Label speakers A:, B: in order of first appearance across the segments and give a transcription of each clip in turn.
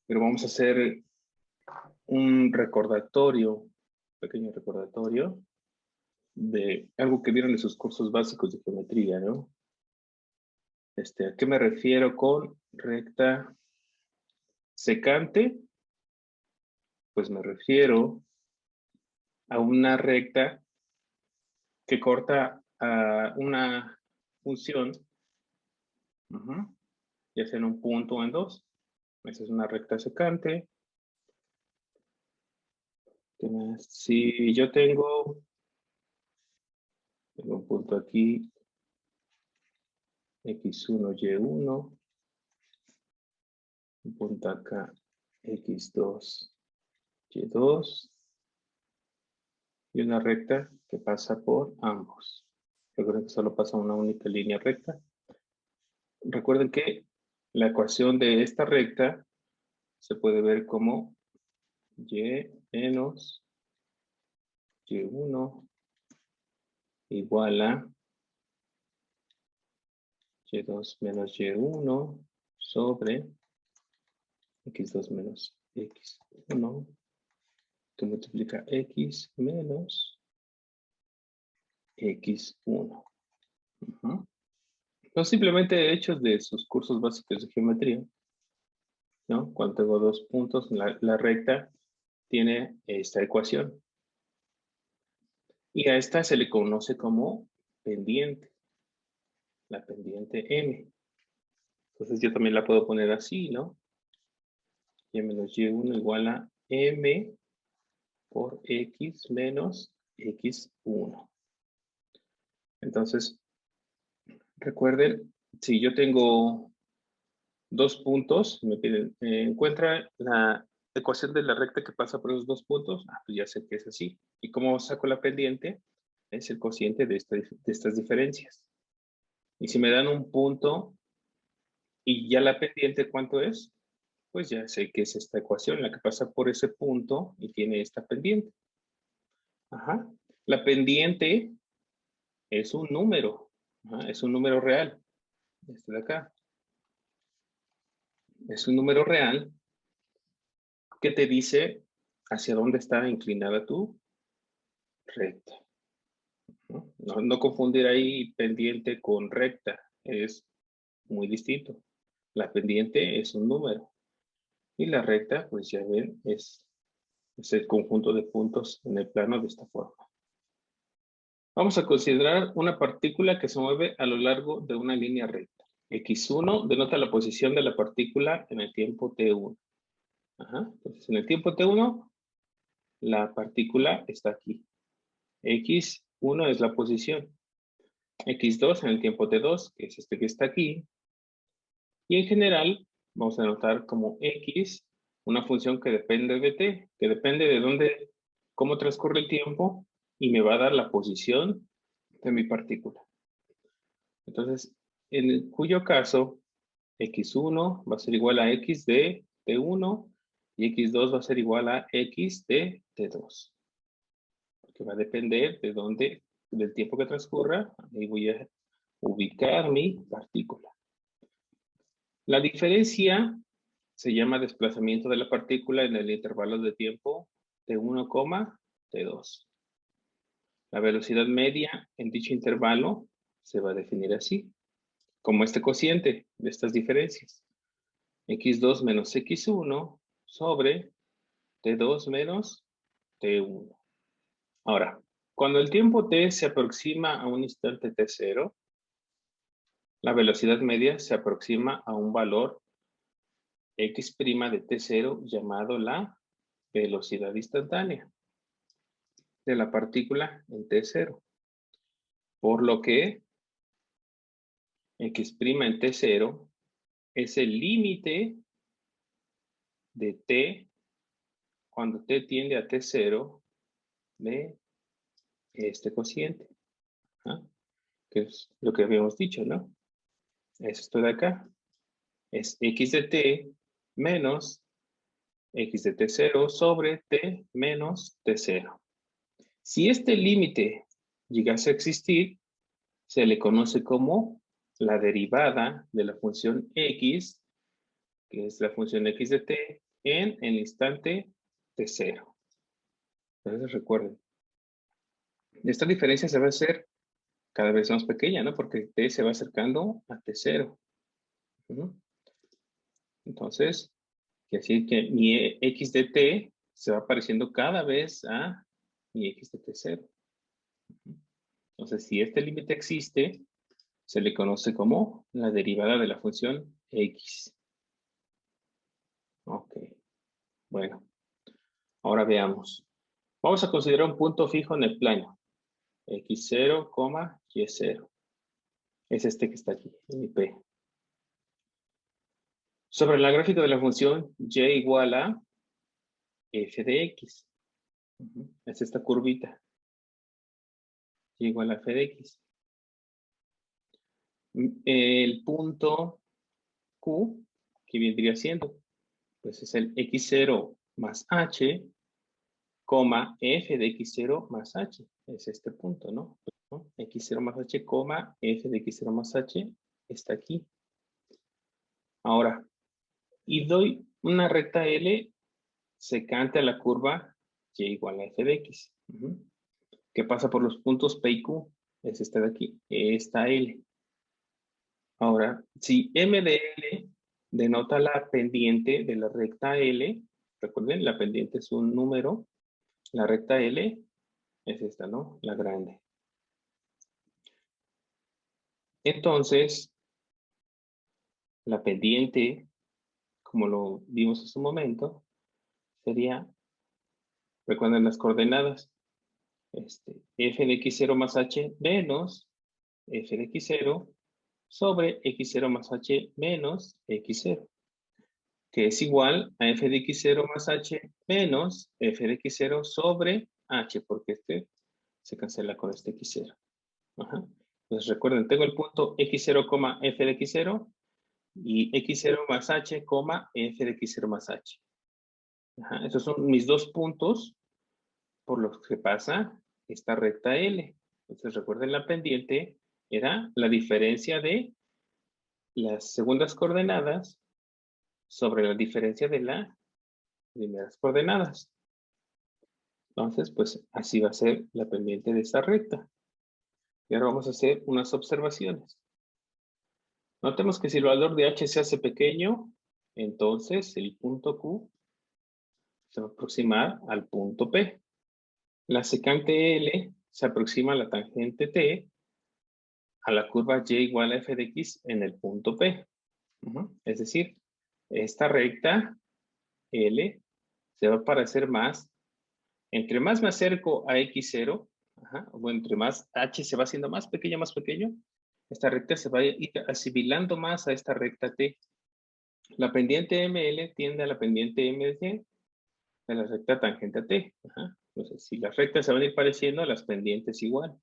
A: pero vamos a hacer un recordatorio, pequeño recordatorio, de algo que vieron en sus cursos básicos de geometría, ¿no? ¿A qué me refiero con recta secante? Pues me refiero a una recta que corta a una función, ya sea en un punto o en dos. Esa es una recta secante. ¿Qué más? Si yo tengo un punto aquí, x1, y1, un punto acá, x2, y2, y una recta que pasa por ambos. Recuerden que solo pasa una única línea recta. Recuerden que la ecuación de esta recta se puede ver como y menos y1 igual a y2 menos y1 sobre x2 menos x1 que multiplica x menos x1. Son simplemente hechos de sus cursos básicos de geometría, ¿no? Cuando tengo dos puntos, la recta tiene esta ecuación. Y a esta se le conoce como pendiente, la pendiente m. Entonces yo también la puedo poner así, ¿no? Y menos y1 igual a m por x menos x1. Entonces, recuerden, si yo tengo dos puntos, me piden, encuentra la ecuación de la recta que pasa por esos dos puntos, pues ya sé que es así. ¿Y cómo saco la pendiente? Es el cociente de estas diferencias. Y si me dan un punto y ya la pendiente, ¿cuánto es? Pues ya sé que es esta ecuación, la que pasa por ese punto y tiene esta pendiente. La pendiente es un número, es un número real. Este de acá. Es un número real que te dice hacia dónde está inclinada tu recta. No confundir ahí pendiente con recta, es muy distinto. La pendiente es un número y la recta, pues ya ven, es el conjunto de puntos en el plano de esta forma. Vamos a considerar una partícula que se mueve a lo largo de una línea recta. X1 denota la posición de la partícula en el tiempo t1. Entonces, en el tiempo t1, la partícula está aquí. X1 es la posición. X2 en el tiempo t2, que es este que está aquí. Y en general, vamos a anotar como X una función que depende de t, que depende de dónde, cómo transcurre el tiempo y me va a dar la posición de mi partícula. Entonces, en cuyo caso, X1 va a ser igual a X de T1 y X2 va a ser igual a X de T2. Porque va a depender de dónde, del tiempo que transcurra, ahí voy a ubicar mi partícula. La diferencia se llama desplazamiento de la partícula en el intervalo de tiempo T1, T2. La velocidad media en dicho intervalo se va a definir así, como este cociente de estas diferencias. X2 menos X1 sobre T2 menos T1. Ahora, cuando el tiempo T se aproxima a un instante T0, la velocidad media se aproxima a un valor X' de T0 llamado la velocidad instantánea de la partícula en T0. Por lo que X' en T0 es el límite de T cuando T tiende a T0 de este cociente. Que es lo que habíamos dicho, ¿no? Es esto de acá. Es X de T menos X de T0 sobre T menos T0. Si este límite llegase a existir, se le conoce como la derivada de la función X, que es la función X de T, en el instante T0. Entonces recuerden, esta diferencia se va a hacer cada vez más pequeña, ¿no? Porque T se va acercando a T0. Entonces, quiere decir que mi X de T se va pareciendo cada vez a mi X de T0. Entonces, si este límite existe, se le conoce como la derivada de la función X. Ok. Bueno, ahora veamos. Vamos a considerar un punto fijo en el plano. X0, Y0. Es este que está aquí, en P. Sobre la gráfica de la función y igual a f de x. Es esta curvita. Y igual a f de x. El punto Q, que vendría siendo, pues es el x0 más h, coma f de x0 más h. Es este punto, ¿no? X0 más h, coma f de x0 más h está aquí. Ahora, y doy una recta L secante a la curva y igual a f de x. Que pasa por los puntos P y Q. Es esta de aquí, esta L. Ahora, si M de L denota la pendiente de la recta L, recuerden, la pendiente es un número, la recta L es esta, ¿no? La grande. Entonces, la pendiente, como lo vimos hace un momento, sería, recuerden las coordenadas, f de x0 más h menos f de x0 sobre x0 más h menos x0, que es igual a f de x0 más h menos f de x0 sobre h, porque este se cancela con este x0. Ajá. Entonces recuerden, tengo el punto x0, f de x0 y x0 más h, f de x0 más h. Ajá. Estos son mis dos puntos por los que pasa esta recta L. Entonces recuerden, la pendiente era la diferencia de las segundas coordenadas sobre la diferencia de las primeras coordenadas. Entonces, pues así va a ser la pendiente de esta recta. Y ahora vamos a hacer unas observaciones. Notemos que si el valor de h se hace pequeño, entonces el punto Q se va a aproximar al punto P. La secante L se aproxima a la tangente T a la curva y igual a f de x en el punto P. Es decir, esta recta L se va a parecer más, entre más me acerco a x0, o entre más h se va haciendo más pequeño, esta recta se va a ir asimilando más a esta recta t. La pendiente ML tiende a la pendiente MD de la recta tangente a t. Entonces, si las rectas se van a ir pareciendo, las pendientes igual.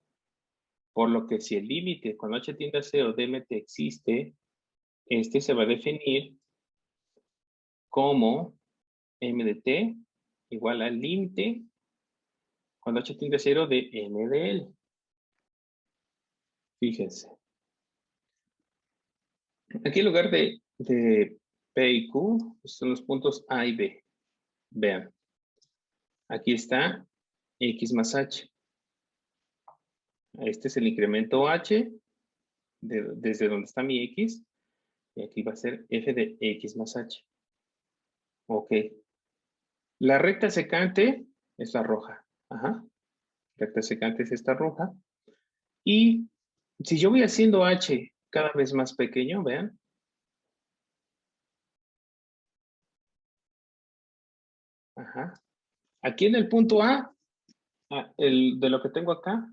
A: Por lo que si el límite cuando h tiende a 0 de mt existe, este se va a definir como m de t igual al límite cuando h tiende a 0 de m de l. Fíjense. Aquí en lugar de P y Q, son los puntos A y B. Vean. Aquí está X más H. Este es el incremento H desde donde está mi X. Y aquí va a ser F de X más H. Ok. La recta secante es la roja. Recta secante es esta roja. Y si yo voy haciendo H cada vez más pequeño, vean. Aquí en el punto A, de lo que tengo acá,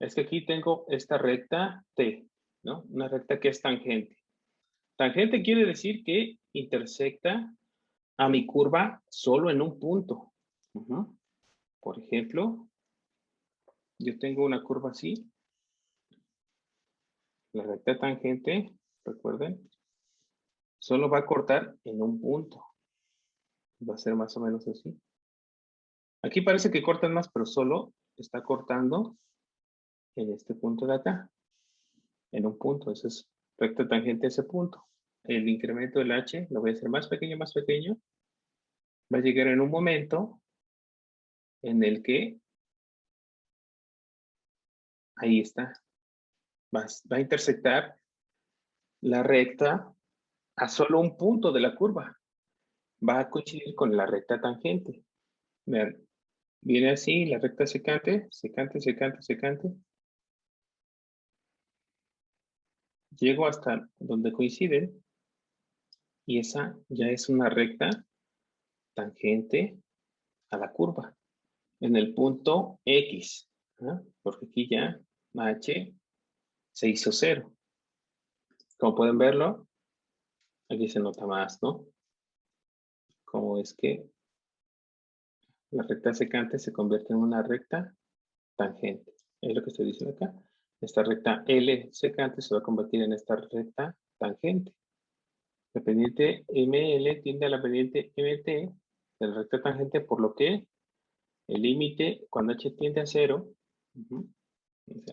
A: es que aquí tengo esta recta T, ¿no? Una recta que es tangente. Tangente quiere decir que intersecta a mi curva solo en un punto. Por ejemplo, yo tengo una curva así. La recta tangente, recuerden, solo va a cortar en un punto. Va a ser más o menos así. Aquí parece que cortan más, pero solo está cortando en este punto de acá. En un punto, esa es recta tangente a ese punto. el incremento del h, lo voy a hacer más pequeño, va a llegar en un momento en el que, ahí está, va a intersectar la recta a solo un punto de la curva. Va a coincidir con la recta tangente. Vean, viene así la recta secante, secante. Llego hasta donde coinciden y esa ya es una recta tangente a la curva en el punto X, ¿ah? Porque aquí ya H se hizo 0. Como pueden verlo, aquí se nota más, ¿no? Cómo es que la recta secante se convierte en una recta tangente. Es lo que estoy diciendo acá. Esta recta L secante se va a convertir en esta recta tangente. La pendiente ML tiende a la pendiente MT de la recta tangente, por lo que el límite, cuando H tiende a 0,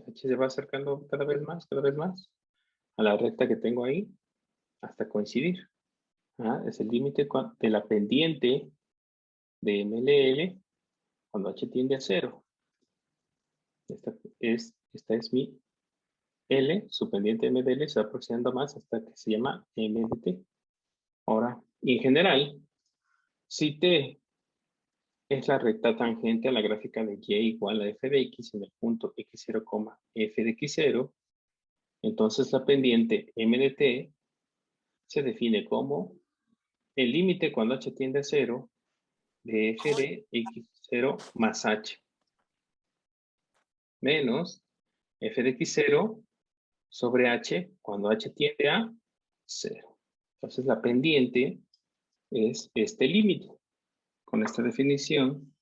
A: H se va acercando cada vez más a la recta que tengo ahí hasta coincidir. Es el límite de la pendiente de MLL cuando H tiende a 0. Esta es mi L, su pendiente MDL se va aproximando más hasta que se llama MDT. Ahora, en general, si T es la recta tangente a la gráfica de Y igual a f de x en el punto x0, f de x0, entonces la pendiente m de t se define como el límite cuando h tiende a 0 de f de x0 más h menos f de x0 sobre h cuando h tiende a 0. Entonces la pendiente es este límite. Con esta definición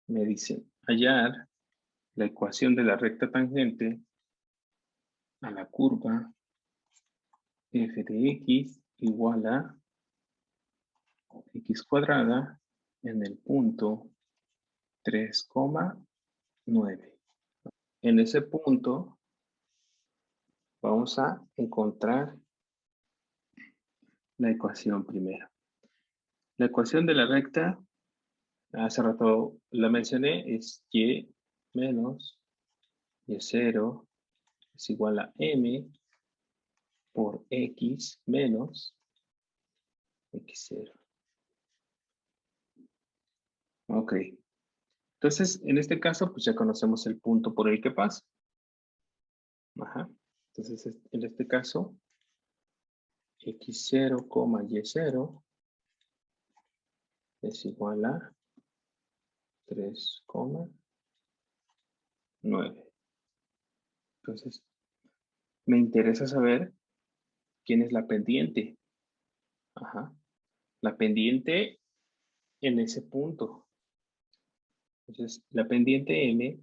A: me dicen hallar la ecuación de la recta tangente a la curva f de x igual a x cuadrada en el punto 3,9. En ese punto vamos a encontrar la ecuación primero. La ecuación de la recta, hace rato la mencioné, es y menos y0 es igual a m por x menos x0. Ok. Entonces, en este caso, pues ya conocemos el punto por el que pasa. Ajá. Entonces, en este caso, x0, y0 es igual a 3,9. Entonces, me interesa saber quién es la pendiente. Ajá. La pendiente en ese punto. Entonces, la pendiente m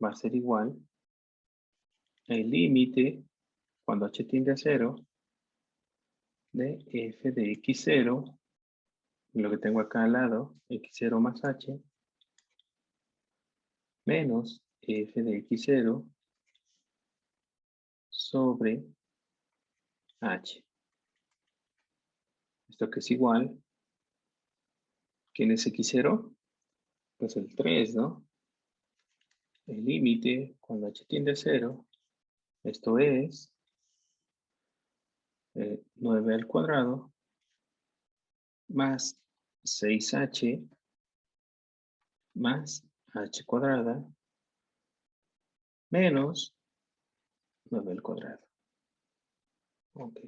A: va a ser igual al límite cuando h tiende a 0 de f de x0, lo que tengo acá al lado, x0 más h, menos f de x0 sobre h. Esto que es igual, ¿quién es x0? Pues el 3, ¿no? El límite cuando h tiende a 0, esto es 9 al cuadrado más 6h más h cuadrada menos 9 al cuadrado. Ok.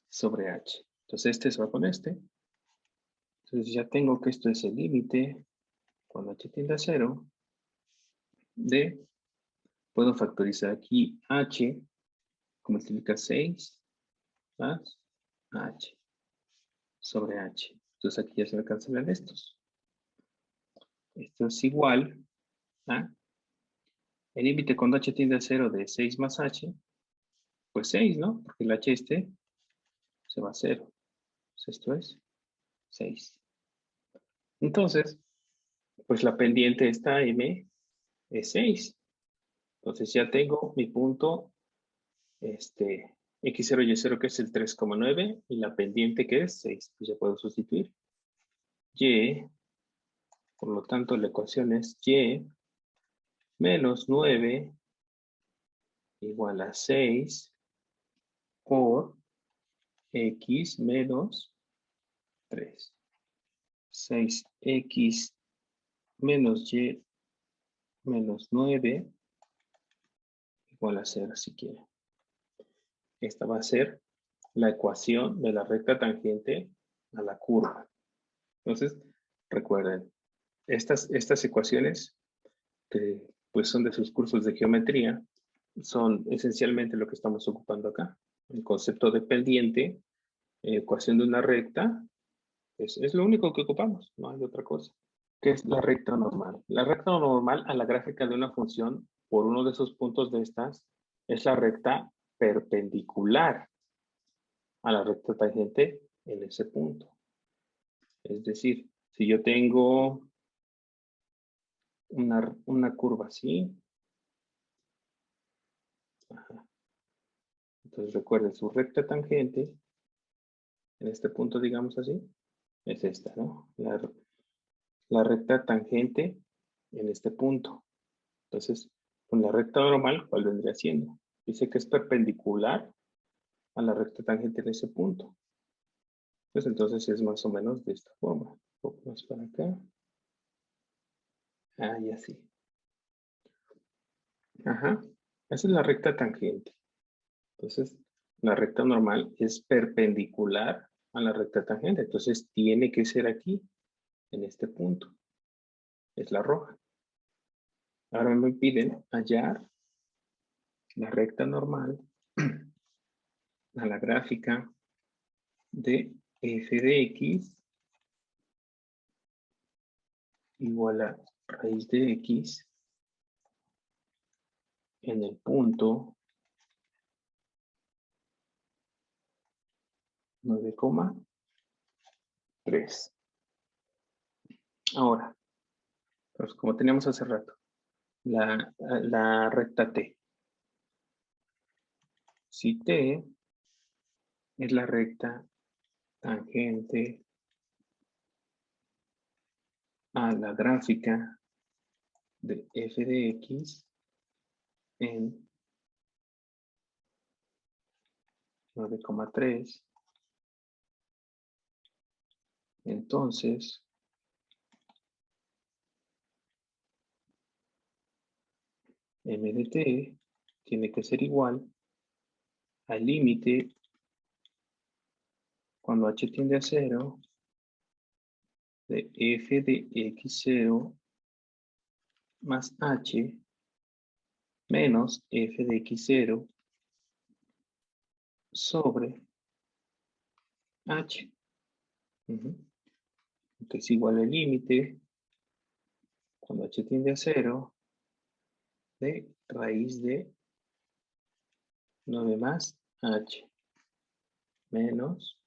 A: Sobre h. Entonces este se va con este. Entonces ya tengo que esto es el límite cuando h tiende a 0 de, puedo factorizar aquí h, como multiplica 6 más h sobre h. Entonces aquí ya se me cancelan estos. Esto es igual a el límite cuando h tiende a 0 de 6 más h, pues 6, ¿no? Porque el h este se va a 0. Entonces esto es 6. Entonces, pues la pendiente esta m es 6. Entonces ya tengo mi punto X0 y Y0 que es el 3,9 y la pendiente que es 6. Pues ya puedo sustituir. Y, por lo tanto, la ecuación es Y menos 9 igual a 6 por X menos 3. 6X menos Y menos 9 igual a 0 si quiere. Esta va a ser la ecuación de la recta tangente a la curva. Entonces, recuerden, estas ecuaciones que pues son de sus cursos de geometría son esencialmente lo que estamos ocupando acá. El concepto de pendiente, ecuación de una recta, es lo único que ocupamos, no hay otra cosa. ¿Qué es la recta normal? La recta normal a la gráfica de una función por uno de esos puntos de estas es la recta perpendicular a la recta tangente en ese punto. Es decir, si yo tengo una curva así, entonces recuerden, su recta tangente en este punto, digamos así, es esta, ¿no? La recta tangente en este punto. Entonces, con la recta normal, ¿cuál vendría siendo? Dice que es perpendicular a la recta tangente en ese punto. Pues entonces es más o menos de esta forma. Un poco más para acá. Ah, y así. Ajá. Esa es la recta tangente. Entonces, la recta normal es perpendicular a la recta tangente. Entonces, tiene que ser aquí, en este punto. Es la roja. Ahora me piden hallar la recta normal a la gráfica de f de x igual a raíz de x en el punto 9,3. Ahora, pues como teníamos hace rato, la recta t. Si t es la recta tangente a la gráfica de f de x en 9,3, entonces m de t tiene que ser igual al límite cuando h tiende a 0 de f de x0 más h menos f de x0 sobre h. Entonces igual el límite cuando h tiende a 0 de raíz de 9 más h menos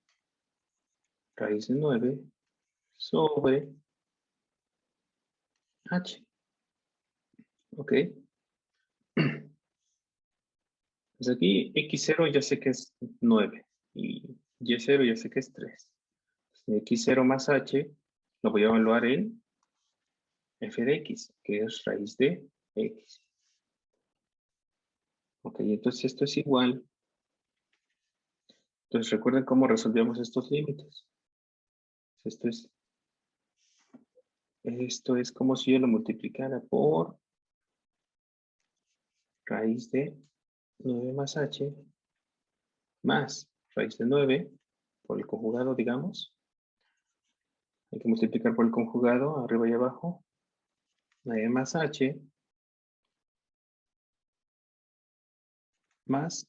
A: raíz de 9 sobre h. ¿Ok? Pues aquí x0 ya sé que es 9 y y0 ya sé que es 3. X0 más h lo voy a evaluar en f de x, que es raíz de x. Ok, entonces esto es igual. Entonces recuerden cómo resolvíamos estos límites. Esto es como si yo lo multiplicara por raíz de 9 más h más raíz de 9 por el conjugado, digamos. Hay que multiplicar por el conjugado, arriba y abajo. 9 más h más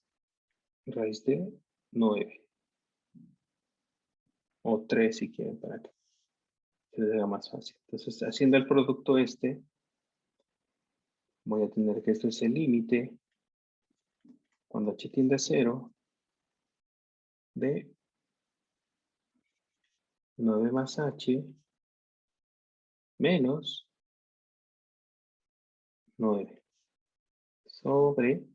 A: raíz de 9. O 3 si quieren, para que se les haga más fácil. Entonces, haciendo el producto este, voy a tener que esto es el límite cuando h tiende a 0 de 9 más h menos 9 sobre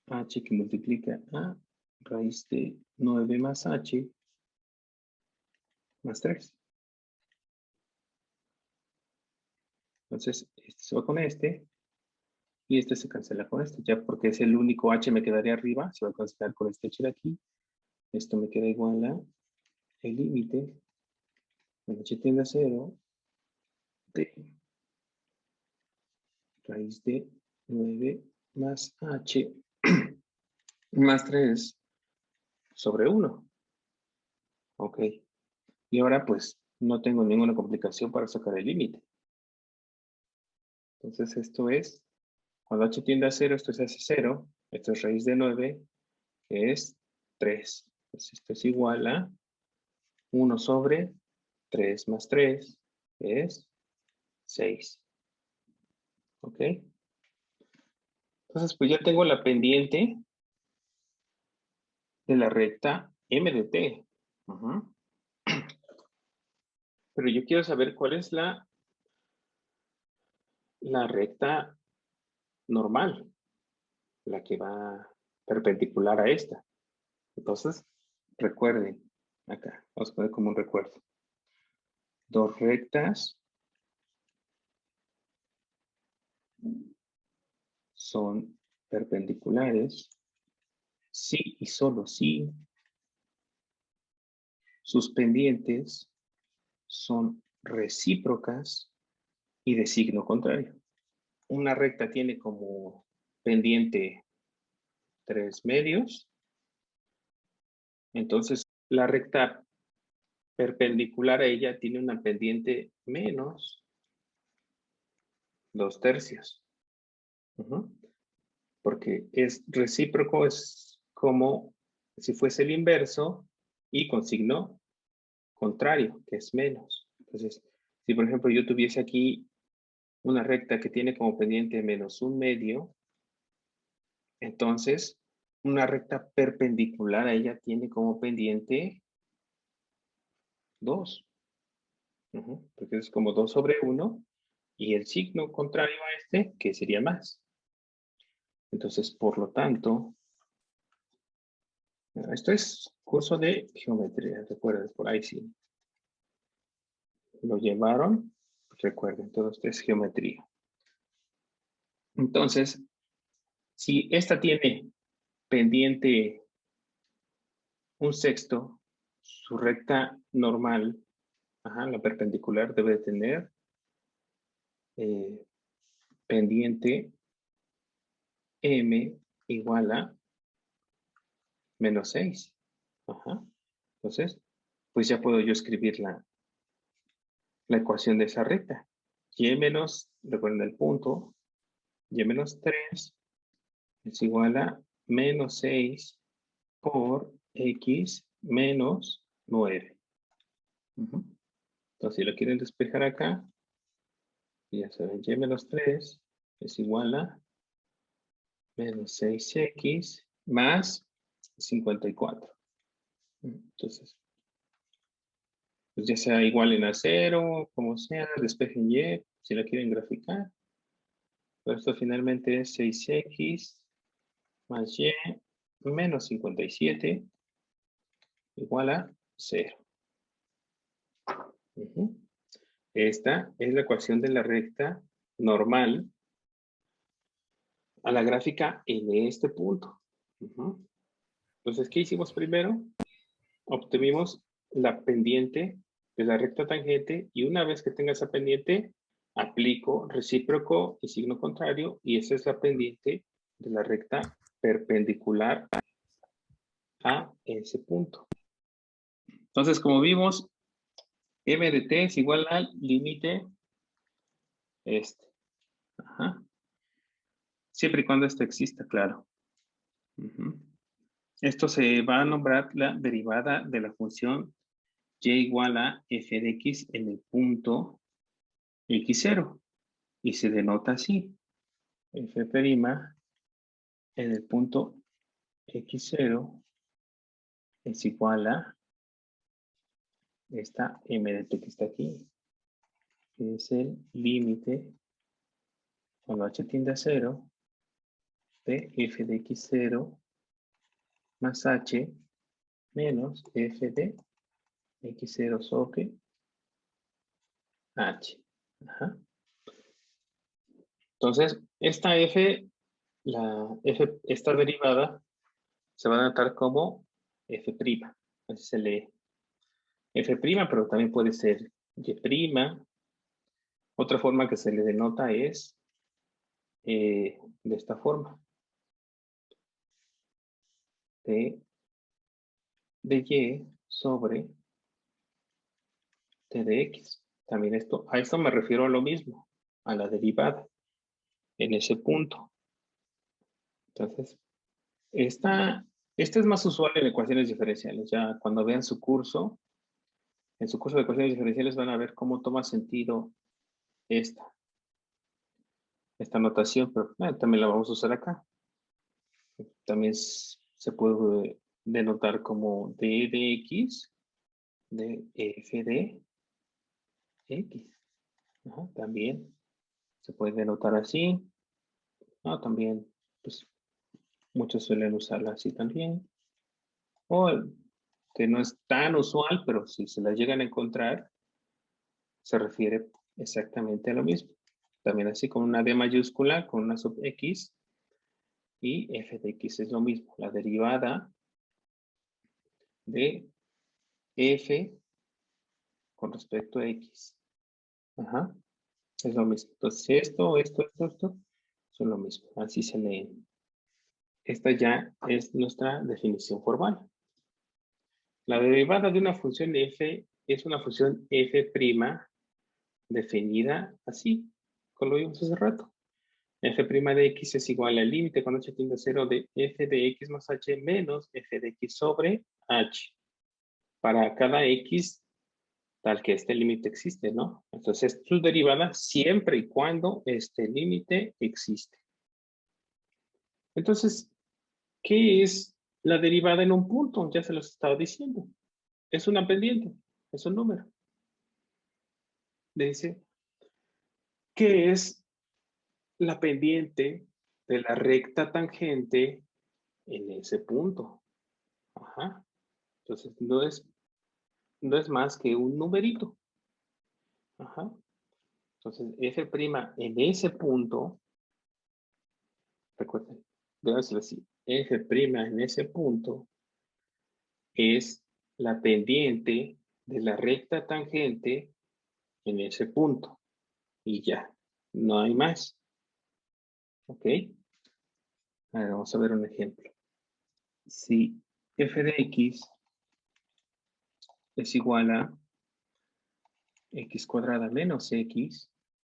A: h que multiplica a raíz de 9 más h más 3. Entonces, este se va con este y este se cancela con este, ya porque es el único h me quedaría arriba, se va a cancelar con este h de aquí. Esto me queda igual a el límite cuando h tiende a 0 de raíz de 9 más h más 3 sobre 1. Ok. Y ahora pues no tengo ninguna complicación para sacar el límite. Entonces esto es, cuando h tiende a 0, esto se hace 0. Esto es raíz de 9, que es 3. Entonces esto es igual a 1 sobre 3 más 3, que es 6. ¿Ok? Entonces pues ya tengo la pendiente de la recta M de T. Pero yo quiero saber cuál es la recta normal, la que va perpendicular a esta. Entonces, recuerden, acá, vamos a poner como un recuerdo. Dos rectas son perpendiculares si y solo si sus pendientes son recíprocas y de signo contrario. Una recta tiene como pendiente 3 medios. Entonces, la recta perpendicular a ella tiene una pendiente menos 2 tercios. Porque es recíproco, es como si fuese el inverso y con signo contrario, que es menos. Entonces, si por ejemplo yo tuviese aquí una recta que tiene como pendiente menos 1/2, entonces una recta perpendicular a ella tiene como pendiente 2. Porque es como 2 sobre 1 y el signo contrario a este, que sería más. Entonces, por lo tanto, esto es curso de geometría, recuerden, por ahí sí. Lo llevaron, recuerden, todo esto es geometría. Entonces, si esta tiene pendiente 1/6, su recta normal, la perpendicular debe tener pendiente m igual a menos 6. Entonces, pues ya puedo yo escribir la ecuación de esa recta. Y menos, recuerden el punto, y menos 3 es igual a menos 6 por x menos 9. Entonces, si lo quieren despejar acá, ya saben, y menos 3 es igual a menos 6x más 54. Entonces, pues ya sea igual en a 0, como sea, despejen y, si la quieren graficar. Pero esto finalmente es 6x más y menos 57 igual a 0. Esta es la ecuación de la recta normal a la gráfica en este punto. Entonces, ¿qué hicimos primero? Obtuvimos la pendiente de la recta tangente y una vez que tenga esa pendiente, aplico recíproco y signo contrario y esa es la pendiente de la recta perpendicular a ese punto. Entonces, como vimos, m de t es igual al límite este. Siempre y cuando esto exista, claro. Esto se va a nombrar la derivada de la función y igual a f de x en el punto x0. Y se denota así. F' en el punto x0 es igual a esta m de t que está aquí. Que es el límite cuando h tiende a 0 de f de x0 más h menos f de x0 sobre h. Ajá. Entonces, esta esta derivada se va a notar como f'. Así se lee f', pero también puede ser y'. Otra forma que se le denota es de esta forma. De y sobre t de x. También a esto me refiero a lo mismo, a la derivada, en ese punto. Entonces, esta es más usual en ecuaciones diferenciales. Ya cuando vean su curso, en su curso de ecuaciones diferenciales van a ver cómo toma sentido esta notación, pero también la vamos a usar acá. También se puede denotar como d de x de f de x. Ajá, también se puede denotar así. También, pues, muchos suelen usarla así también. O que no es tan usual, pero si se la llegan a encontrar, se refiere exactamente a lo mismo. También así con una D mayúscula, con una sub X, y f de x es lo mismo. La derivada de f con respecto a x. Ajá. Es lo mismo. Entonces, esto son lo mismo. Así se leen. Esta ya es nuestra definición formal. La derivada de una función de f es una función f' definida así, como lo vimos hace rato. F' de x es igual al límite cuando h tiende a 0 de f de x más h menos f de x sobre h. Para cada x tal que este límite existe, ¿no? Entonces, su derivada siempre y cuando este límite existe. Entonces, ¿qué es la derivada en un punto? Ya se los estaba diciendo. Es una pendiente, es un número. Dice, ¿qué es la pendiente de la recta tangente en ese punto? Ajá. Entonces, no es más que un numerito. Ajá. Entonces, f' en ese punto, recuerden, debe ser así, f' en ese punto es la pendiente de la recta tangente en ese punto. Y ya, no hay más. ¿Ok? A ver, vamos a ver un ejemplo. Si f de x es igual a x cuadrada menos x,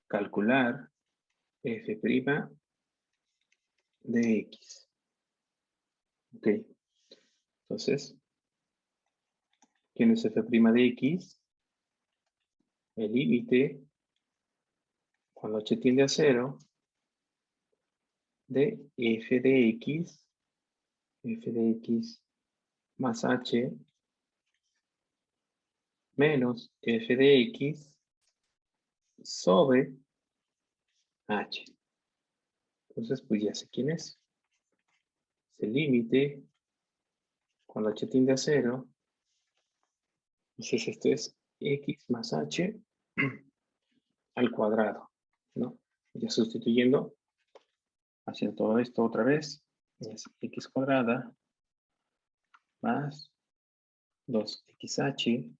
A: calcular f' de x. Ok. Entonces, ¿quién es f' de x? El límite, cuando h tiende a 0, de f de x más h menos f de x sobre h. Entonces, pues ya sé quién es. Es el límite cuando h tiende a 0. Entonces, esto es x más h al cuadrado, ¿no? Ya sustituyendo, haciendo todo esto otra vez, es x cuadrada más 2xh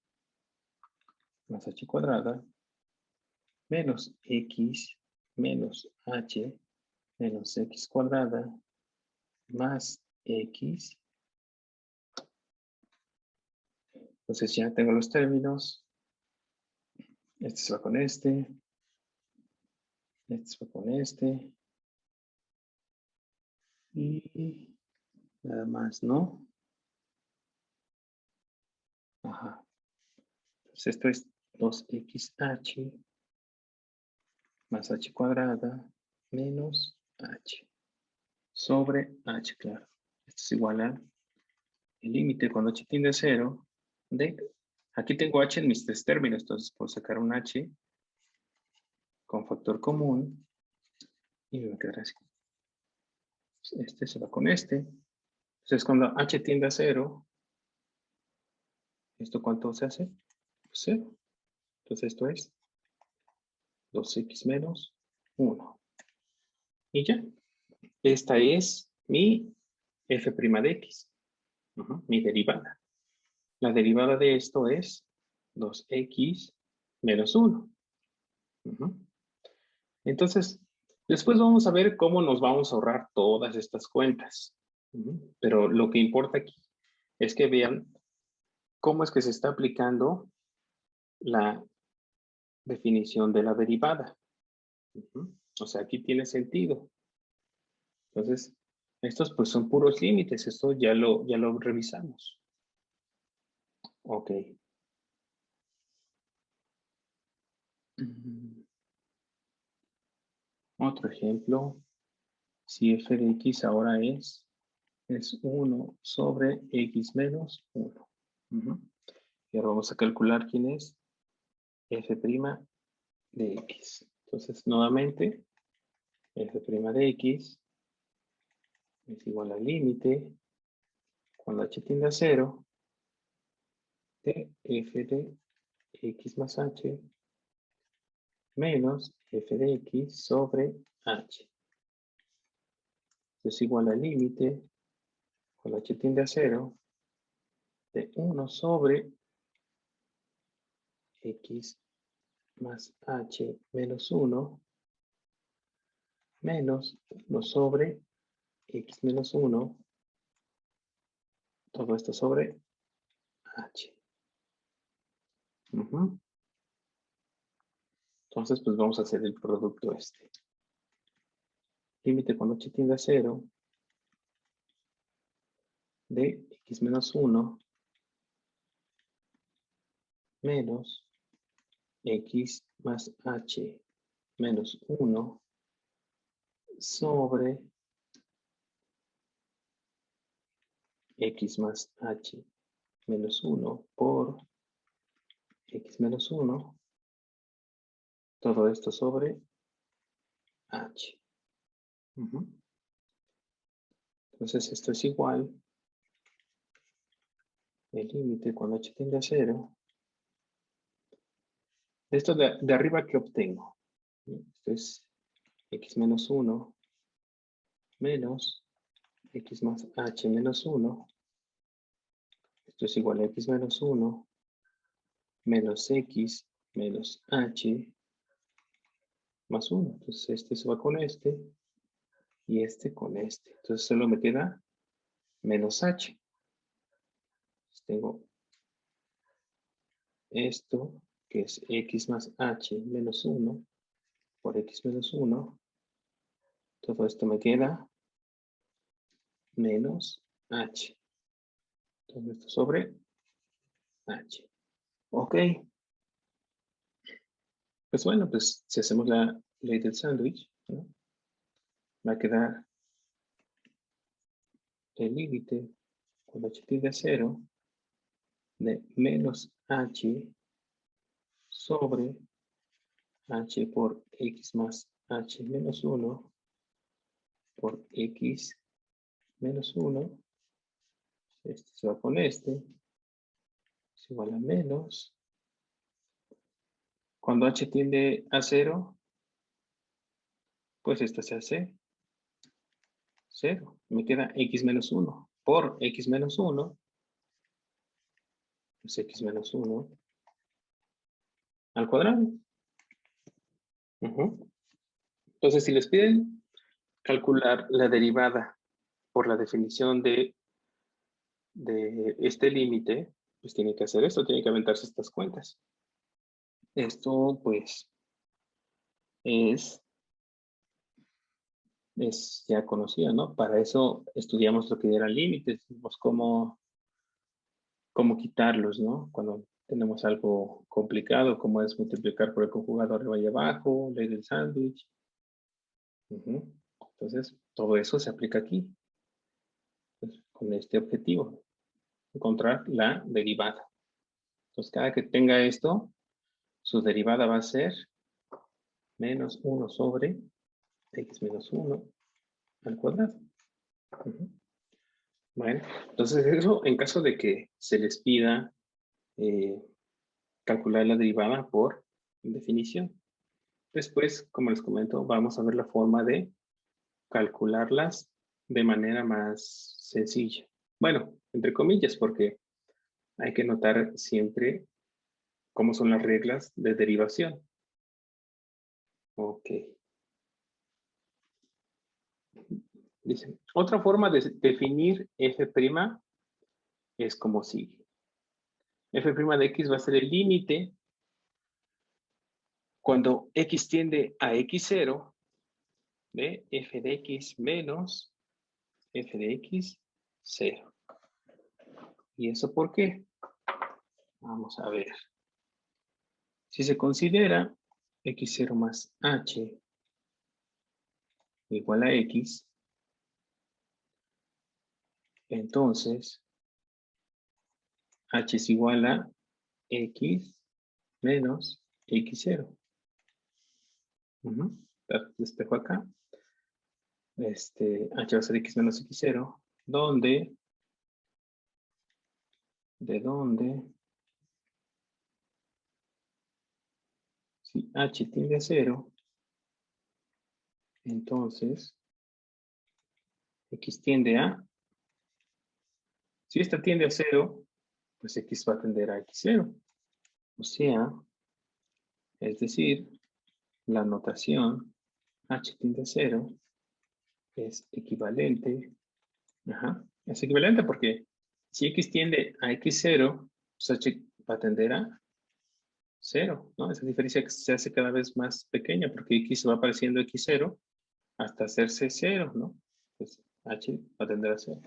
A: más h cuadrada menos x menos h menos x cuadrada más x. Entonces ya tengo los términos. Este se va con este. Este se va con este. Y nada más, ¿no? Ajá. Entonces esto es 2xh más h cuadrada menos h sobre h, claro. Esto es igual a el límite cuando h tiende a 0 de, aquí tengo h en mis tres términos, entonces puedo sacar un h con factor común y me va a quedar así. Este se va con este. Entonces, cuando h tiende a 0, ¿esto cuánto se hace? 0. Entonces, esto es 2x menos 1. Y ya. Esta es mi f' de x. Mi derivada. La derivada de esto es 2x menos 1. Entonces, después vamos a ver cómo nos vamos a ahorrar todas estas cuentas. Pero lo que importa aquí es que vean cómo es que se está aplicando la definición de la derivada. O sea, aquí tiene sentido. Entonces, estos pues son puros límites. Esto ya lo revisamos. Ok. Otro ejemplo. Si f de x ahora es 1 sobre x menos 1. Y ahora vamos a calcular quién es f' de x. Entonces, nuevamente, f' de x es igual al límite cuando h tiende a 0 de f de x más h menos f de x sobre h. Es igual al límite cuando h tiende a 0 de 1 sobre x más h menos 1 menos 1 sobre x menos 1, todo esto sobre h. Entonces, pues vamos a hacer el producto este. Límite cuando h tiende a 0 de x menos 1 menos x más h menos 1 sobre x más h menos 1 por x menos 1, todo esto sobre h. Entonces esto es igual, el límite cuando h tiende a 0. Esto de arriba, ¿qué obtengo? Esto es x menos 1 menos x más h menos 1. Esto es igual a x menos 1 menos x menos h más 1. Entonces este se va con este y este con este. Entonces solo me queda menos h. Entonces tengo esto, que es x más h menos 1 por x menos 1. Todo esto me queda menos h. Todo esto sobre h. Ok. Pues bueno, pues si hacemos la ley del sándwich, ¿no? Va a quedar el límite cuando h tiende a 0 de menos h sobre h por x más h menos 1 por x menos 1. Este se va con este. Es igual a menos. Cuando h tiende a 0, pues esto se hace 0. Me queda x menos 1 por x menos 1. Pues x menos 1 al cuadrado. Entonces, si les piden calcular la derivada por la definición de este límite, pues tiene que hacer esto, tiene que aventarse estas cuentas. Esto, pues, es ya conocido, ¿no? Para eso estudiamos lo que eran límites, vimos cómo quitarlos, ¿no? Cuando tenemos algo complicado, como es multiplicar por el conjugado arriba y abajo, ley del sándwich. Entonces, todo eso se aplica aquí, pues, con este objetivo, encontrar la derivada. Entonces, cada que tenga esto, su derivada va a ser menos 1 sobre x menos 1 al cuadrado. Ujú. Bueno, entonces eso en caso de que se les pida calcular la derivada por definición. Después, como les comento, vamos a ver la forma de calcularlas de manera más sencilla. Bueno, entre comillas, porque hay que notar siempre cómo son las reglas de derivación. Ok. Dice, otra forma de definir f' es como sigue. F' de x va a ser el límite cuando x tiende a x0 de f de x menos f de x 0. ¿Y eso por qué? Vamos a ver. Si se considera x0 más h igual a x, entonces h es igual a x menos x0. Despejo acá. H va a ser x menos x0, donde, de donde, si h tiende a 0, entonces x tiende a, si esta tiende a 0, pues x va a tender a x0. O sea, es decir, la notación h tiende a 0 es equivalente, es equivalente porque si x tiende a x0, pues h va a tender a 0, ¿no? Esa diferencia se hace cada vez más pequeña porque x va apareciendo x0 hasta hacerse 0, ¿no? Pues h va a tender a 0.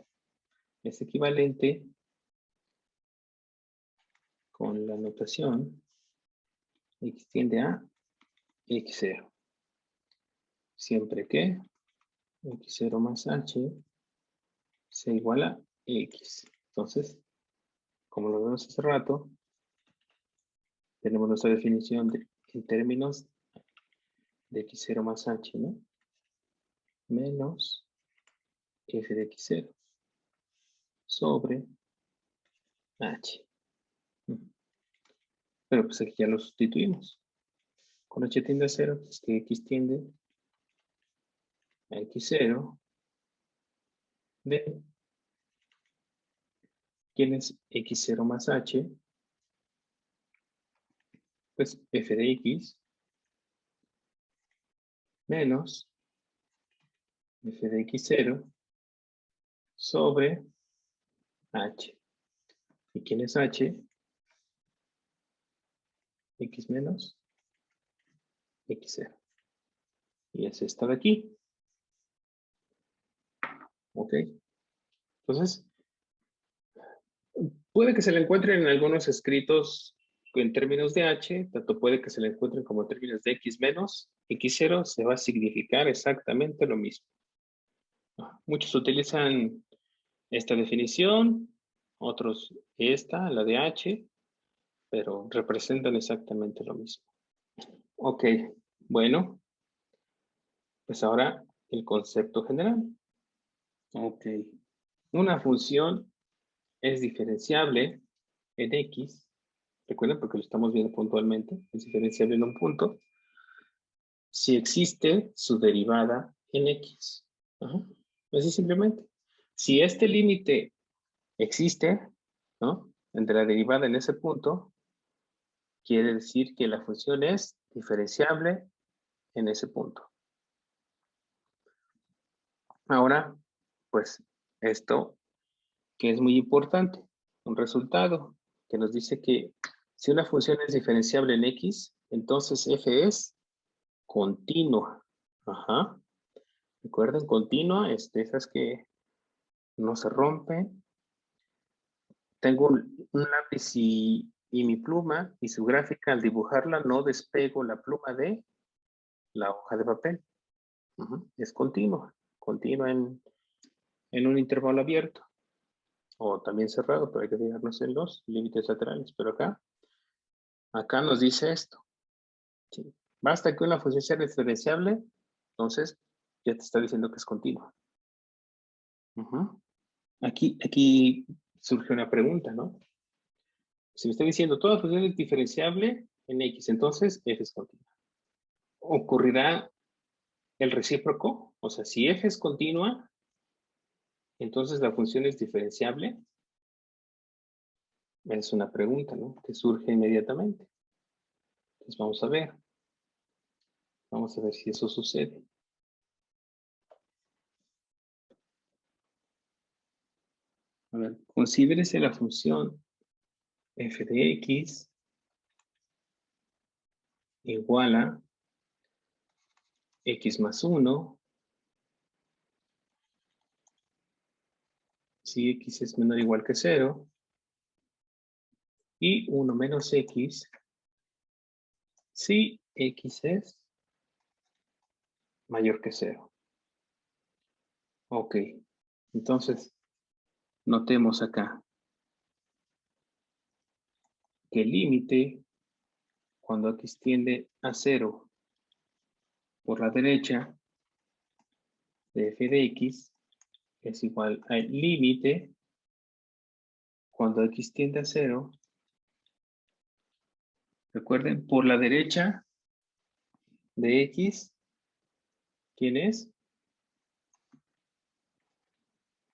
A: Es equivalente con la notación x tiende a x0. Siempre que x0 más h sea igual a x. Entonces, como lo vimos hace rato, tenemos nuestra definición en términos de x0 más h, ¿no? Menos f de x0 sobre h. Pero pues aquí ya lo sustituimos. Con h tiende a 0, pues que x tiende a x0 de, ¿quién es x0 más h? Pues f de x menos f de x0 sobre h. ¿Y quién es h? X menos x0. Y es esta de aquí. ¿Ok? Entonces, puede que se le encuentren en algunos escritos en términos de h, tanto puede que se le encuentren como en términos de x menos x0, se va a significar exactamente lo mismo. Muchos utilizan esta definición, otros esta, la de h, pero representan exactamente lo mismo. Ok, bueno, pues ahora el concepto general. Ok, una función es diferenciable en x, recuerden porque lo estamos viendo puntualmente, es diferenciable en un punto, si existe su derivada en x. Así simplemente. Si este límite existe, ¿no? Entre la derivada en ese punto, quiere decir que la función es diferenciable en ese punto. Ahora, pues esto que es muy importante, un resultado que nos dice que si una función es diferenciable en x, entonces f es continua. Recuerden, continua es de esas que no se rompen. Tengo un lápiz y mi pluma y su gráfica, al dibujarla no despego la pluma de la hoja de papel. Es continua, continua en un intervalo abierto o también cerrado, pero hay que fijarnos en los límites laterales. Pero acá nos dice esto. ¿Sí? Basta que una función sea diferenciable, entonces ya te está diciendo que es continua. Ujú. Aquí surge una pregunta, ¿no? Si me está diciendo toda función es diferenciable en X, entonces F es continua. ¿Ocurrirá el recíproco? O sea, si F es continua, entonces la función es diferenciable. Es una pregunta, ¿no? Que surge inmediatamente. Entonces vamos a ver. Vamos a ver si eso sucede. A ver, considérese la función f de x igual a x más 1 si x es menor o igual que 0 y 1 menos x si x es mayor que 0. Ok, entonces notemos acá que el límite cuando x tiende a 0 por la derecha de f de x es igual al límite cuando x tiende a 0. Recuerden, por la derecha de x, ¿quién es?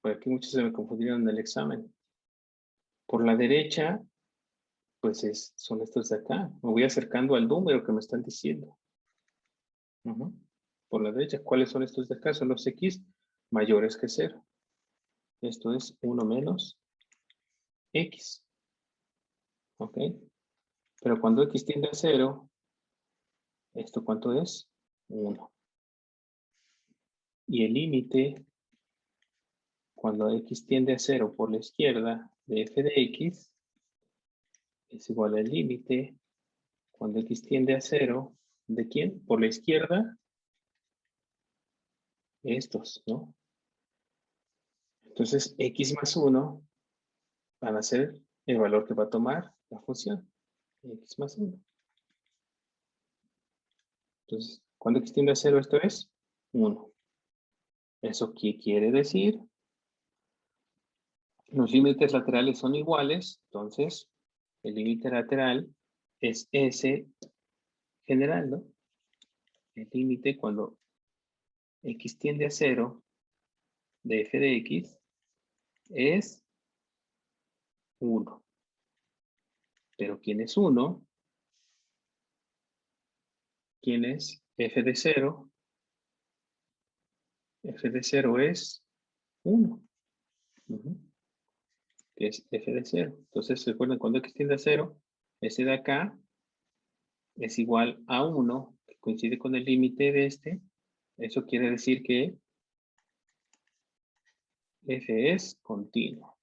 A: Por aquí muchos se me confundieron en el examen. Por la derecha, pues son estos de acá. Me voy acercando al número que me están diciendo. Por la derecha, ¿cuáles son estos de acá? Son los x mayores que 0. Esto es 1 menos x. ¿Ok? Pero cuando x tiende a 0, ¿esto cuánto es? 1. Y el límite, cuando x tiende a 0 por la izquierda de f de x, es igual al límite, cuando x tiende a 0, ¿de quién? Por la izquierda, estos, ¿no? Entonces, x más 1 van a ser el valor que va a tomar la función. X más 1. Entonces, cuando x tiende a 0, esto es 1. ¿Eso qué quiere decir? Los límites laterales son iguales, entonces el límite lateral es S general, ¿no? El límite cuando x tiende a 0 de f de x es 1. Pero ¿quién es 1? ¿Quién es f de 0? F de 0 es 1. Que es f de 0. Entonces, recuerden, cuando x tiende a 0, ese de acá es igual a 1, que coincide con el límite de este. Eso quiere decir que f es continuo.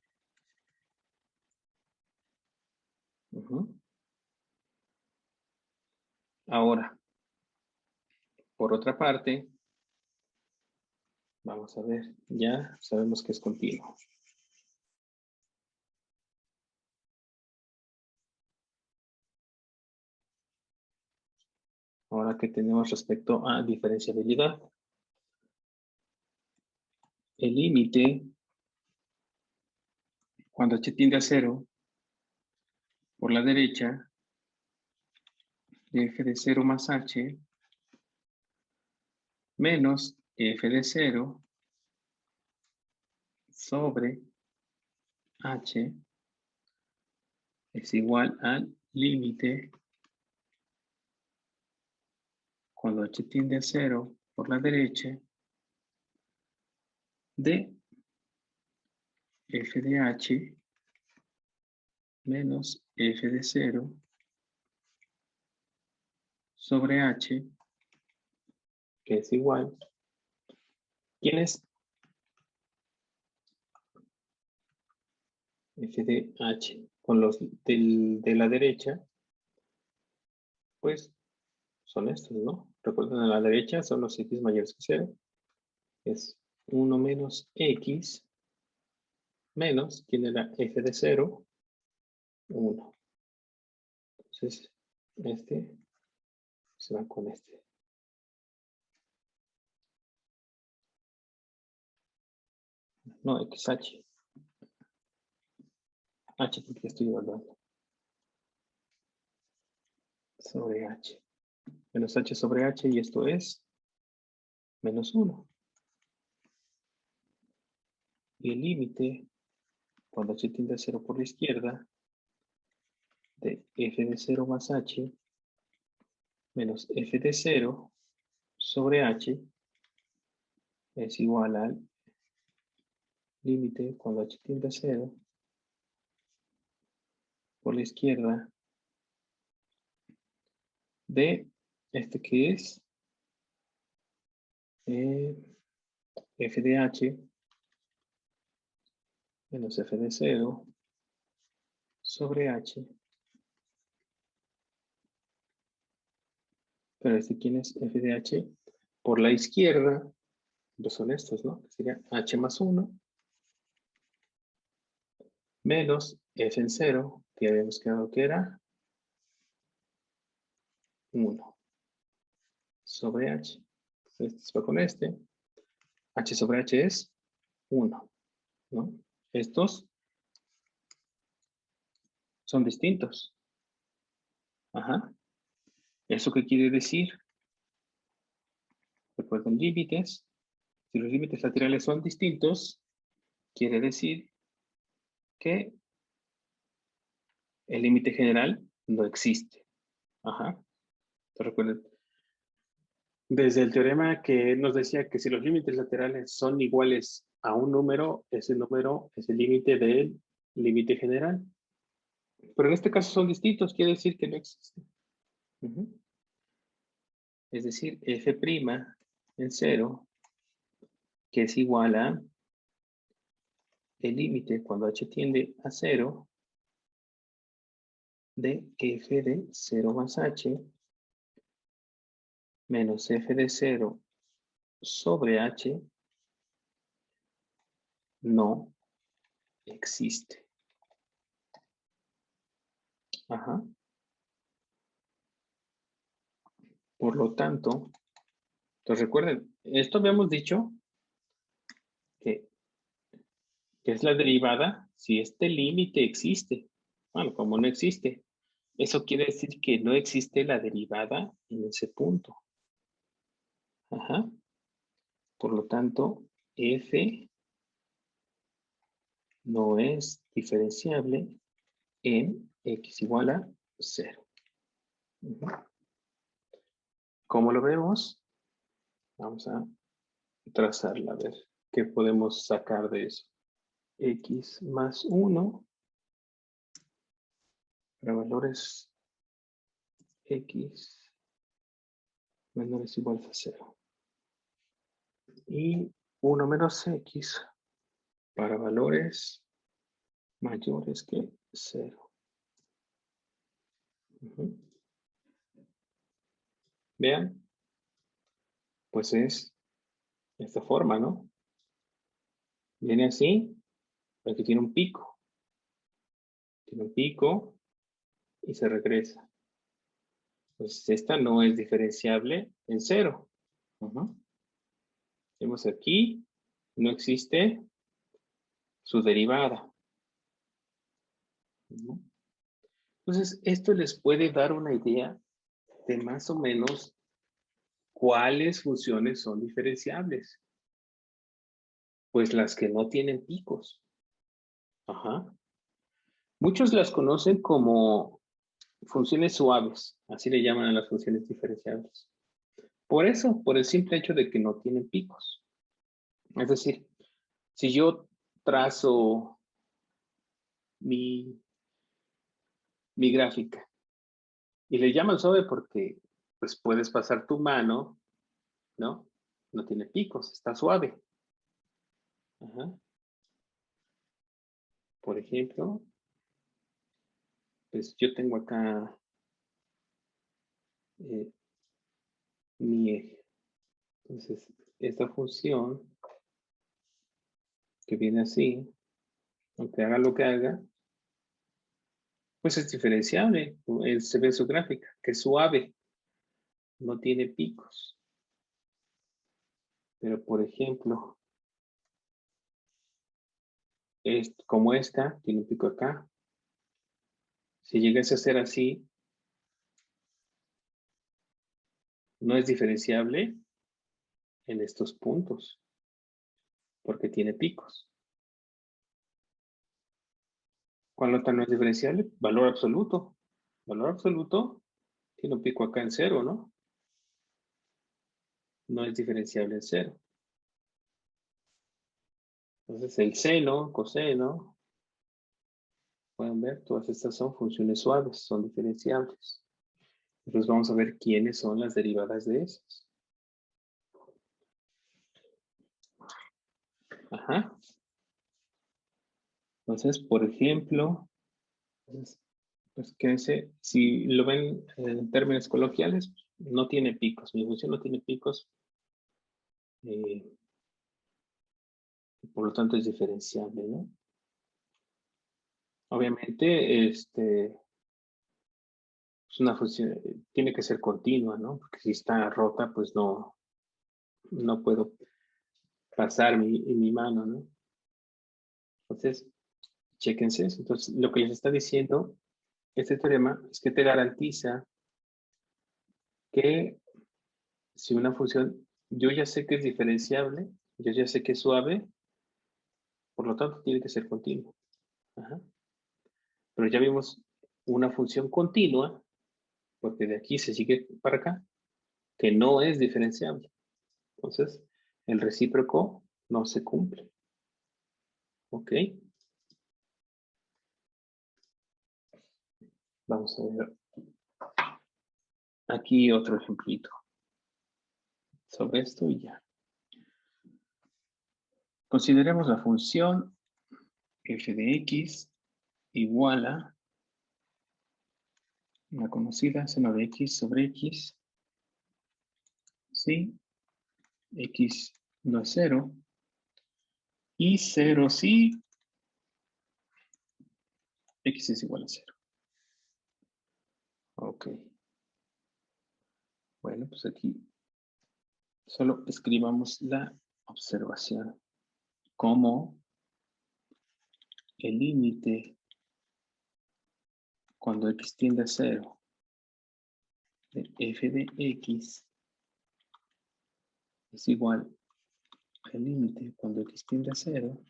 A: Ahora, por otra parte, vamos a ver, ya sabemos que es continuo. Ahora que tenemos respecto a diferenciabilidad. El límite, cuando h tiende a 0, por la derecha, de f de 0 más h, menos f de 0 sobre h es igual al límite cuando h tiende a 0 por la derecha de f de h menos f de 0 sobre h, que es igual. ¿Quién es f de h? Con los de la derecha, pues son estos, ¿no? Recuerden, a la derecha son los x mayores que 0. Es 1 menos x menos, ¿quién era f de 0? 1. Entonces, este se va con este. No, XH. H porque estoy evaluando. Sobre H. Menos H sobre H y esto es menos 1. Y el límite, cuando H tiende a 0 por la izquierda, de f de 0 más H menos f de 0 sobre H es igual al límite cuando H tiende a 0 por la izquierda de este que es f de H menos f de 0 sobre H. Pero este quién es f de H por la izquierda, pues son estos, ¿no? Sería H más 1 menos f en 0, que habíamos quedado que era 1 sobre H. Este se va con este. H sobre H es 1, ¿no? Estos son distintos. Ajá. ¿Eso qué quiere decir? Recuerden límites. Si los límites laterales son distintos, quiere decir que el límite general no existe. Ajá. Entonces recuerden, desde el teorema que nos decía que si los límites laterales son iguales a un número, ese número es el límite del límite general. Pero en este caso son distintos, quiere decir que no existe. Es decir, f' en 0, que es igual a el límite cuando h tiende a 0 de f de 0 más h menos f de 0 sobre h no existe. Ajá. Por lo tanto, entonces recuerden, esto habíamos dicho que es la derivada si este límite existe. Bueno, como no existe, eso quiere decir que no existe la derivada en ese punto. Ajá. Por lo tanto, f no es diferenciable en x igual a 0. ¿Cómo lo vemos? Vamos a trazarla, a ver qué podemos sacar de eso. X más 1 para valores x menores o iguales a 0. Y 1 menos x para valores mayores que 0. Vean, pues es esta forma, ¿no? Viene así, aquí tiene un pico. Tiene un pico y se regresa. Pues esta no es diferenciable en 0. Vemos aquí, no existe su derivada. Entonces, esto les puede dar una idea de más o menos cuáles funciones son diferenciables. Pues las que no tienen picos. Ajá. Muchos las conocen como funciones suaves, así le llaman a las funciones diferenciables. Por eso, por el simple hecho de que no tienen picos. Es decir, si yo trazo mi gráfica y le llaman suave porque pues puedes pasar tu mano, ¿no? No tiene picos, está suave. Ajá. Por ejemplo, pues yo tengo acá mi eje. Entonces, esta función que viene así, aunque haga lo que haga, pues es diferenciable. Se ve en su gráfica, que es suave, no tiene picos. Pero, por ejemplo, como esta, tiene un pico acá. Si llegase a ser así, no es diferenciable en estos puntos, porque tiene picos. ¿Cuál otra no es diferenciable? Valor absoluto. Valor absoluto tiene un pico acá en 0, ¿no? No es diferenciable en 0. Entonces el seno, coseno, pueden ver, todas estas son funciones suaves, son diferenciables. Entonces vamos a ver quiénes son las derivadas de esas. Ajá. Entonces, por ejemplo, pues quédense, si lo ven en términos coloquiales, no tiene picos. Mi función no tiene picos. Por lo tanto es diferenciable, ¿no? Obviamente, es una función, tiene que ser continua, ¿no? Porque si está rota, pues no puedo pasar mi mano, ¿no? Entonces, chéquense eso. Entonces, lo que les está diciendo este teorema es que te garantiza que si una función, yo ya sé que es diferenciable, yo ya sé que es suave, por lo tanto tiene que ser continua. Ajá. Pero ya vimos una función continua, porque de aquí se sigue para acá, que no es diferenciable. Entonces, el recíproco no se cumple. ¿Ok? Vamos a ver aquí otro ejemplito sobre esto y ya. Consideremos la función f de x igual a una conocida seno de x sobre x, si x no es 0, y 0 si x es igual a 0. Ok. Bueno, pues aquí solo escribamos la observación. Como el límite cuando x tiende a 0 de f de x es igual al límite cuando x tiende a 0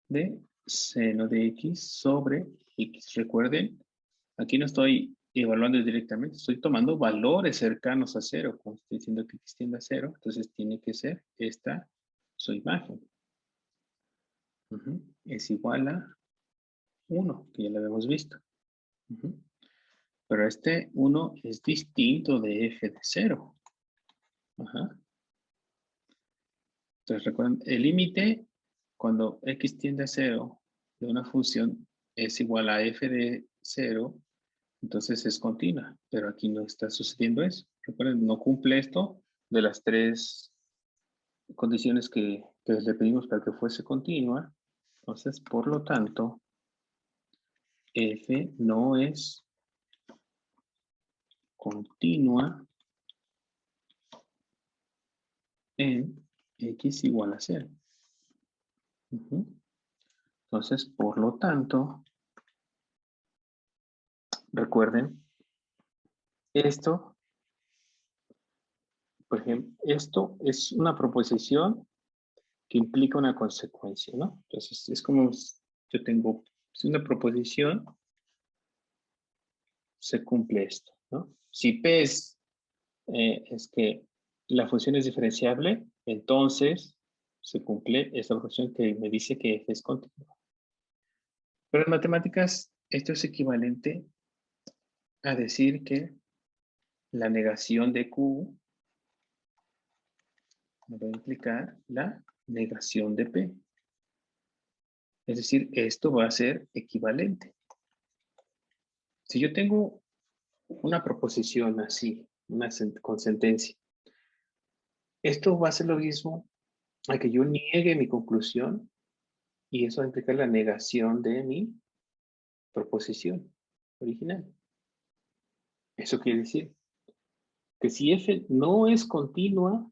A: de seno de x sobre x. Recuerden, aquí no estoy evaluando directamente, estoy tomando valores cercanos a 0. Como estoy diciendo que x tiende a 0, entonces tiene que ser esta su imagen. Es igual a 1, que ya lo habíamos visto. Pero este 1 es distinto de f de 0. Entonces recuerden, el límite cuando x tiende a 0 de una función es igual a f de 0, entonces es continua. Pero aquí no está sucediendo eso. Recuerden, no cumple esto de las 3 condiciones que le pedimos para que fuese continua. Entonces, por lo tanto, f no es continua en x igual a 0. Entonces, por lo tanto, recuerden, esto, por ejemplo, esto es una proposición que implica una consecuencia, ¿no? Entonces, es como yo tengo, si una proposición, se cumple esto, ¿no? Si P es que la función es diferenciable, entonces se cumple esta función que me dice que F es continua. Pero en matemáticas, esto es equivalente a decir que la negación de Q me va a implicar la negación de P. Es decir, esto va a ser equivalente. Si yo tengo una proposición así, con sentencia, esto va a ser lo mismo a que yo niegue mi conclusión y eso va a implicar la negación de mi proposición original. Eso quiere decir que si F no es continua,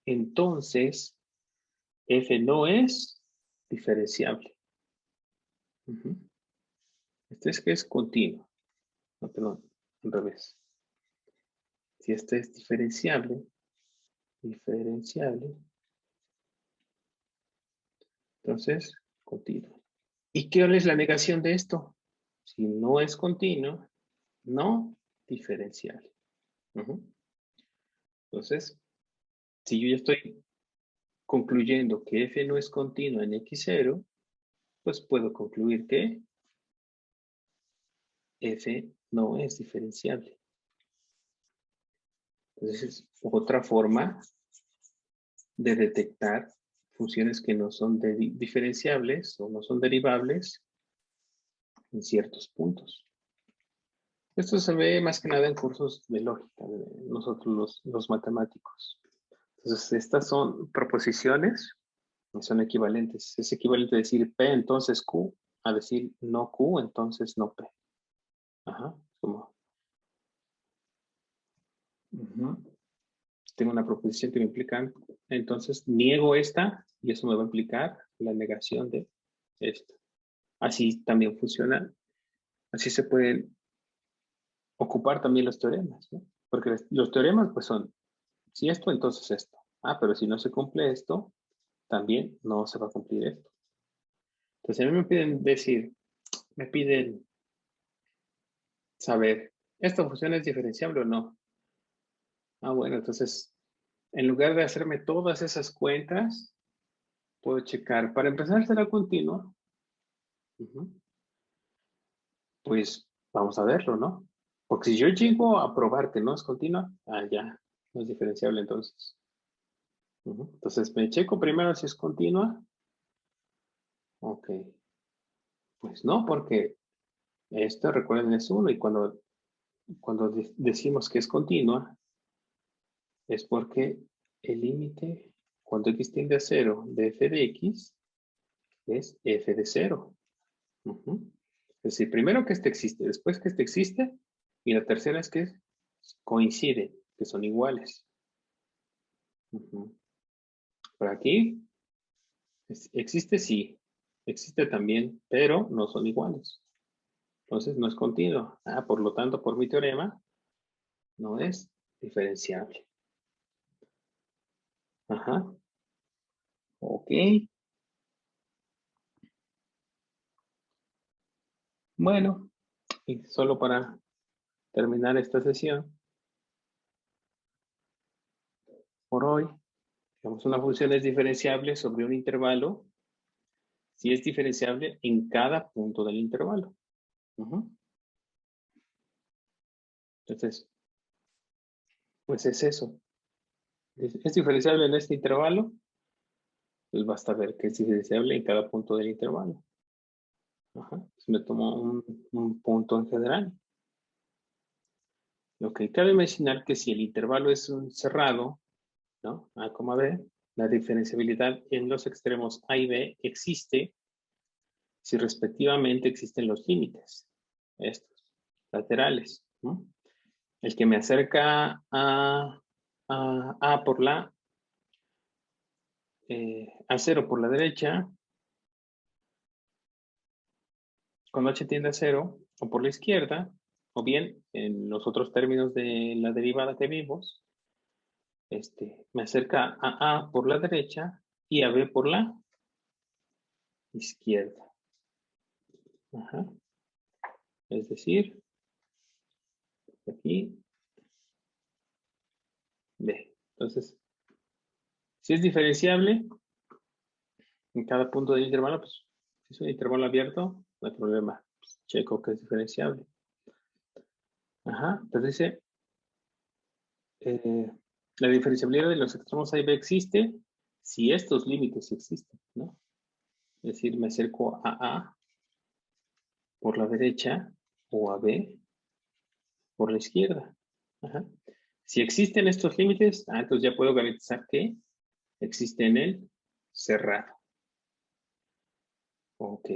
A: entonces F no es diferenciable. Este es que es continuo. No, perdón, al revés. Si este es diferenciable, entonces continuo. ¿Y qué es la negación de esto? Si no es continuo, no diferenciable. Entonces, si yo ya estoy concluyendo que f no es continua en x0, pues puedo concluir que f no es diferenciable. Entonces, es otra forma de detectar funciones que no son diferenciables o no son derivables en ciertos puntos. Esto se ve más que nada en cursos de lógica, de nosotros los matemáticos. Entonces, estas son proposiciones, son equivalentes. Es equivalente a decir P, entonces Q, a decir no Q, entonces no P. Ajá, como. Tengo una proposición que me implica, entonces niego esta y eso me va a implicar la negación de esta. Así también funciona, así se pueden ocupar también los teoremas, ¿no? Porque los teoremas pues son, si esto, entonces esto. Ah, pero si no se cumple esto, también no se va a cumplir esto. Entonces a mí me piden decir, me piden saber, ¿esta función es diferenciable o no? Ah, bueno, entonces, en lugar de hacerme todas esas cuentas, puedo checar. Para empezar, será continua. Pues vamos a verlo, ¿no? Porque si yo llego a probar que no es continua, ya, no es diferenciable entonces. Entonces me checo primero si es continua. Ok. Pues no, porque esto, recuerden, es 1 y cuando decimos que es continua, es porque el límite, cuando x tiende a 0 de f de x, es f de 0. Es decir, primero que este existe, después que este existe, y la tercera es que coincide, que son iguales. Por aquí, existe sí, existe también, pero no son iguales. Entonces no es continuo. Por lo tanto, por mi teorema, no es diferenciable. Ajá. Ok. Bueno, y solo para terminar esta sesión, por hoy, tenemos una función es diferenciable sobre un intervalo si es diferenciable en cada punto del intervalo. Entonces, pues es eso. ¿Es diferenciable en este intervalo? Pues basta ver que es diferenciable en cada punto del intervalo. Pues me tomo un punto en general. Lo que cabe mencionar que si el intervalo es un cerrado, ¿no? A, B, la diferenciabilidad en los extremos A y B existe si respectivamente existen los límites, estos, laterales. El que me acerca a por la a 0 por la derecha, cuando h tiende a 0, o por la izquierda, o bien en los otros términos de la derivada que vimos, me acerca a A por la derecha y a B por la izquierda. Es decir, aquí, B. Entonces, si es diferenciable en cada punto del intervalo, pues si es un intervalo abierto, no hay problema. Pues, checo que es diferenciable. Entonces dice, la diferenciabilidad de los extremos A y B existe si estos límites existen, ¿no? Es decir, me acerco a A por la derecha o a B por la izquierda. Si existen estos límites, entonces ya puedo garantizar que existe en el cerrado. Ok.